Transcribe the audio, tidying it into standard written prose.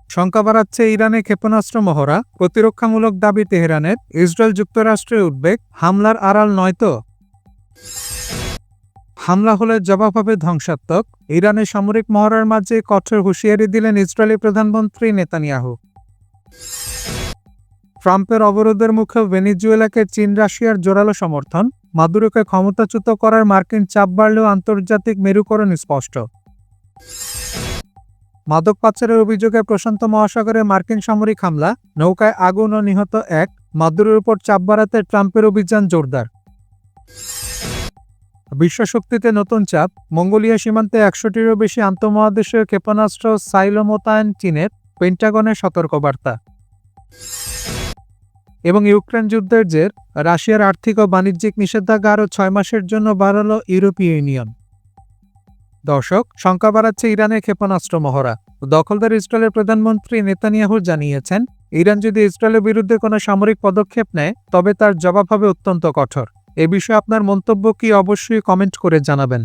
শঙ্কা বাড়াচ্ছে ইরানে ক্ষেপণাস্ত্র মহড়া, প্রতিরক্ষামূলক দাবি তেহরানের, ইসরায়েল যুক্তরাষ্ট্রের উদ্বেগ, হামলার আড়াল নয় তো? হামলা হলে জবাব হবে ধ্বংসাত্মক, ইরানের সামরিক মহড়ার মাঝে কঠোর হুঁশিয়ারি দিলেন ইসরায়েলি প্রধানমন্ত্রী নেতানিয়াহু। ট্রাম্পের অবরোধের মুখে ভেনেজুয়েলাকে চীন রাশিয়ার জোরালো সমর্থন, মাদুরোকে ক্ষমতাচ্যুত করার মার্কিন চাপ বাড়লেও আন্তর্জাতিক মেরুকরণ স্পষ্ট। মাদক পাচারের অভিযোগে প্রশান্ত মহাসাগরে মার্কিন সামরিক হামলা, নৌকায় আগুন ও নিহত এক, মাদুরোর উপর চাপ বাড়াতে ট্রাম্পের অভিযান জোরদার। বিশ্বশক্তিতে নতুন চাপ, মঙ্গোলিয়া সীমান্তে ১০০টিরও বেশি আন্তঃমহাদেশীয় ক্ষেপণাস্ত্র সাইলো মোতায়েন চীনের, পেন্টাগনের সতর্কবার্তা। এবং ইউক্রেন যুদ্ধের জের, রাশিয়ার আর্থিক ও বাণিজ্যিক নিষেধাজ্ঞা আরও ৬ মাসের জন্য বাড়াল ইউরোপীয় ইউনিয়ন। দর্শক, শঙ্কা বাড়াচ্ছে ইরানের ক্ষেপণাস্ত্র মহড়া। দখলদার ইসরায়েলের প্রধানমন্ত্রী নেতানিয়াহু জানিয়েছেন, ইরান যদি ইসরায়েলের বিরুদ্ধে কোনো সামরিক পদক্ষেপ নেয় তবে তার জবাব হবে অত্যন্ত কঠোর। এ বিষয়ে আপনার মন্তব্য কি, অবশ্যই কমেন্ট করে জানাবেন।